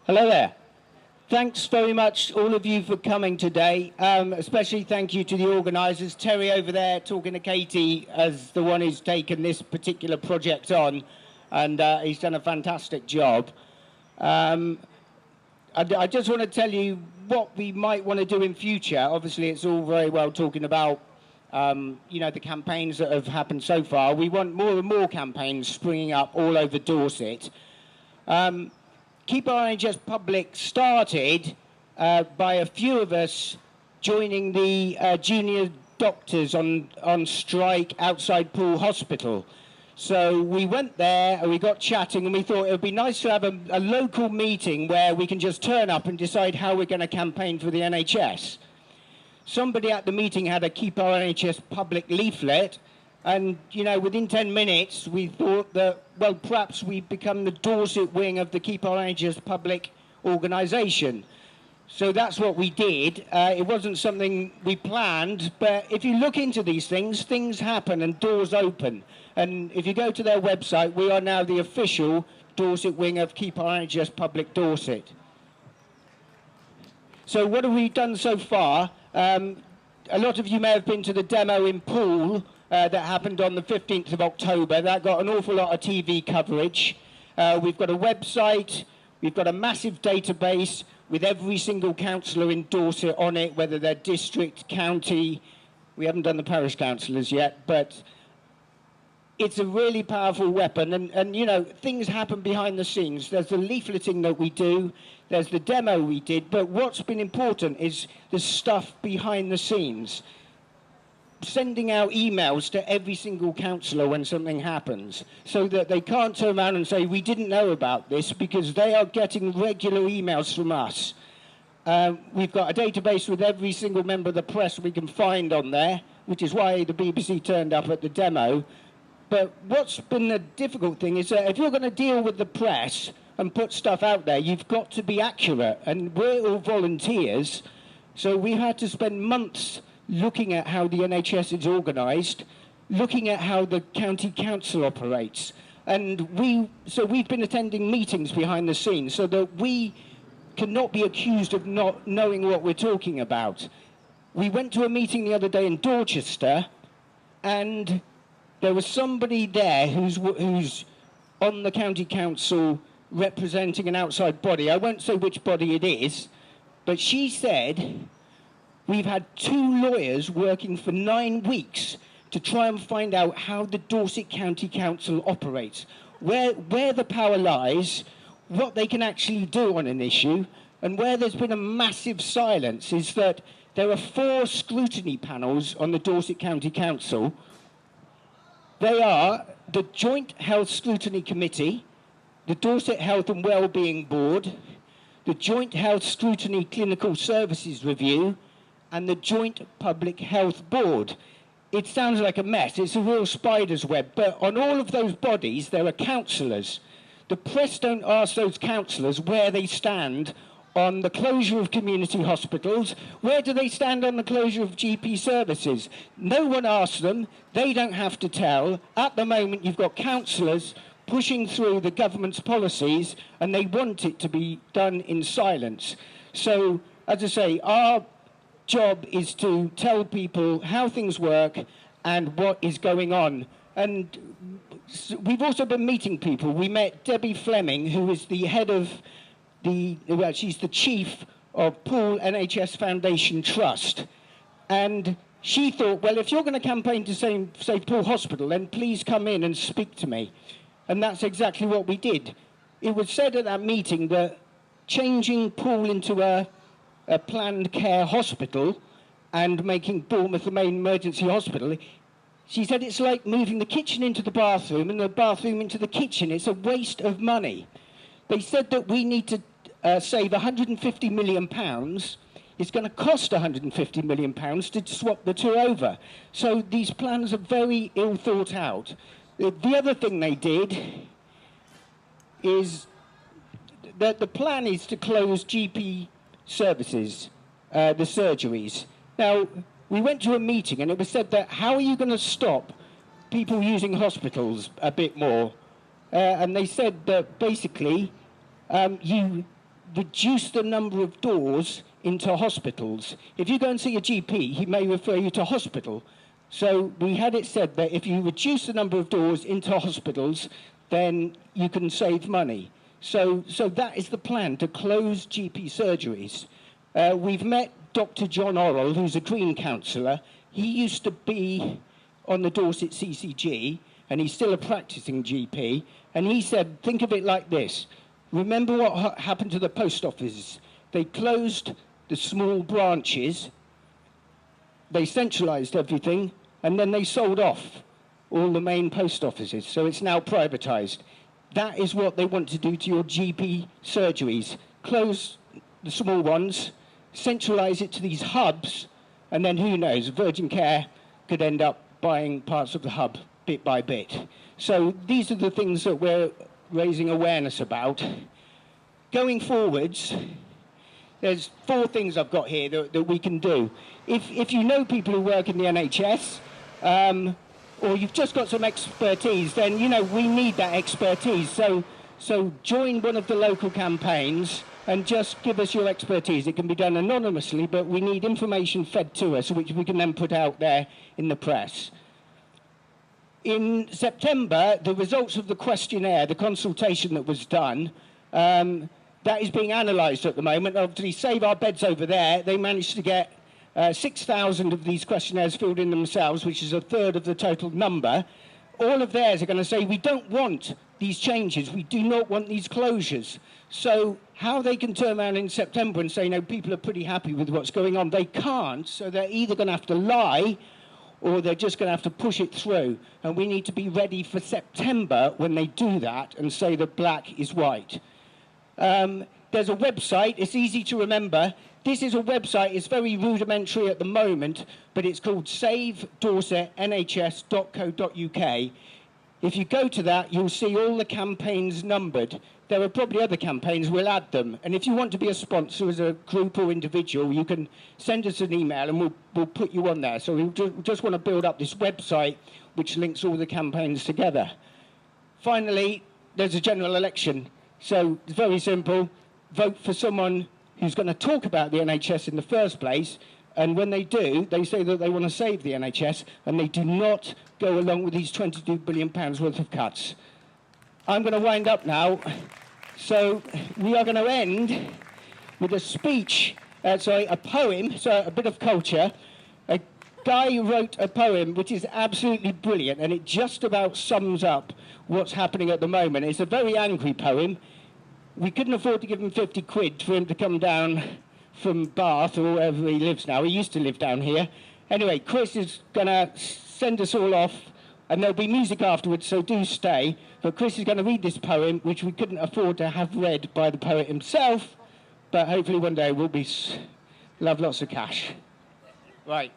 Hello there. Thanks very much, all of you, for coming today. Especially thank you to the organisers. Terry over there talking to Katie as the one who's taken this particular project on, and he's done a fantastic job. I just want to tell you what we might want to do in future. Obviously, it's all very well talking about the campaigns that have happened so far. We want more and more campaigns springing up all over Dorset. Keep Our NHS Public started by a few of us joining the junior doctors on strike outside Poole Hospital. So we went there and we got chatting, and we thought it would be nice to have a local meeting where we can just turn up and decide how we're going to campaign for the NHS. Somebody at the meeting had a Keep Our NHS Public leaflet, and, within 10 minutes, we thought that, well, perhaps we'd become the Dorset wing of the Keep Our NHS Public organisation. So that's what we did. It wasn't something we planned, but if you look into these things happen and doors open. And if you go to their website, we are now the official Dorset wing of Keep Our NHS Public Dorset. So what have we done so far? A lot of you may have been to the demo in Poole, that happened on the 15th of October. That got an awful lot of TV coverage. We've got a website, we've got a massive database with every single councillor in Dorset on it, whether they're district, county. We haven't done the parish councillors yet, but it's a really powerful weapon. And things happen behind the scenes. There's the leafleting that we do, there's the demo we did, but what's been important is the stuff behind the scenes. Sending out emails to every single councillor when something happens, so that they can't turn around and say, we didn't know about this, because they are getting regular emails from us. We've got a database with every single member of the press we can find on there, which is why the BBC turned up at the demo. But what's been the difficult thing is that if you're going to deal with the press and put stuff out there, you've got to be accurate, and we're all volunteers, so we had to spend months looking at how the NHS is organised, looking at how the county council operates. And we've been attending meetings behind the scenes so that we cannot be accused of not knowing what we're talking about. We went to a meeting the other day in Dorchester, and there was somebody there who's on the county council representing an outside body. I won't say which body it is, but she said, we've had 2 lawyers working for 9 weeks to try and find out how the Dorset County Council operates, where the power lies, what they can actually do on an issue, and where there's been a massive silence is that there are 4 scrutiny panels on the Dorset County Council. They are the Joint Health Scrutiny Committee, the Dorset Health and Wellbeing Board, the Joint Health Scrutiny Clinical Services Review, and the Joint Public Health Board. It sounds like a mess. It's a real spider's web. But on all of those bodies, there are councillors. The press don't ask those councillors where they stand on the closure of community hospitals. Where do they stand on the closure of GP services? No one asks them. They don't have to tell. At the moment, you've got councillors pushing through the government's policies, and they want it to be done in silence. So, as I say, our job is to tell people how things work and what is going on. And we've also been meeting people. We met Debbie Fleming, who is the head of she's the chief of Poole NHS Foundation Trust. And she thought, well, if you're going to campaign to save Poole Hospital, then please come in and speak to me. And that's exactly what we did. It was said at that meeting that changing Poole into a planned care hospital and making Bournemouth the main emergency hospital, she said it's like moving the kitchen into the bathroom and the bathroom into the kitchen. It's a waste of money. They said that we need to save £150 million. It's going to cost £150 million to swap the 2 over. So these plans are very ill thought out. The other thing they did is that the plan is to close GP services, the surgeries. Now, we went to a meeting and it was said that how are you going to stop people using hospitals a bit more? And they said that basically you reduce the number of doors into hospitals. If you go and see a GP, he may refer you to hospital. So we had it said that if you reduce the number of doors into hospitals, then you can save money. So that is the plan, to close GP surgeries. We've met Dr. John Orrell, who's a Green councillor. He used to be on the Dorset CCG, and he's still a practicing GP. And he said, think of it like this. Remember what happened to the post offices? They closed the small branches, they centralised everything, and then they sold off all the main post offices. So it's now privatised. That is what they want to do to your GP surgeries. Close the small ones, centralise it to these hubs, and then who knows, Virgin Care could end up buying parts of the hub bit by bit. So these are the things that we're raising awareness about. Going forwards, there's 4 things I've got here that we can do. If you know people who work in the NHS, or you've just got some expertise, then, you know, we need that expertise. So join one of the local campaigns and just give us your expertise. It can be done anonymously, but we need information fed to us, which we can then put out there in the press. In September, the results of the questionnaire, the consultation that was done, that is being analysed at the moment. Obviously, Save Our Beds over there, they managed to get 6,000 of these questionnaires filled in themselves, which is a third of the total number. All of theirs are going to say, we don't want these changes, we do not want these closures. So how they can turn around in September and say, no, people are pretty happy with what's going on, they can't, so they're either going to have to lie or they're just going to have to push it through. And we need to be ready for September when they do that and say that black is white. There's a website, it's easy to remember. This is a website, it's very rudimentary at the moment, but it's called savedorsetnhs.co.uk. If you go to that, you'll see all the campaigns numbered. There are probably other campaigns, we'll add them. And if you want to be a sponsor as a group or individual, you can send us an email and we'll put you on there. So we just want to build up this website which links all the campaigns together. Finally, there's a general election. So it's very simple. Vote for someone who's going to talk about the NHS in the first place, and when they do, they say that they want to save the NHS, and they do not go along with these £22 billion worth of cuts. I'm going to wind up now. So we are going to end with a speech, a poem, so a bit of culture. A guy wrote a poem which is absolutely brilliant, and it just about sums up what's happening at the moment. It's a very angry poem. We couldn't afford to give him 50 quid for him to come down from Bath or wherever he lives now. He used to live down here. Anyway, Chris is going to send us all off, and there'll be music afterwards, so do stay. But Chris is going to read this poem, which we couldn't afford to have read by the poet himself, but hopefully one day we'll have lots of cash. Right.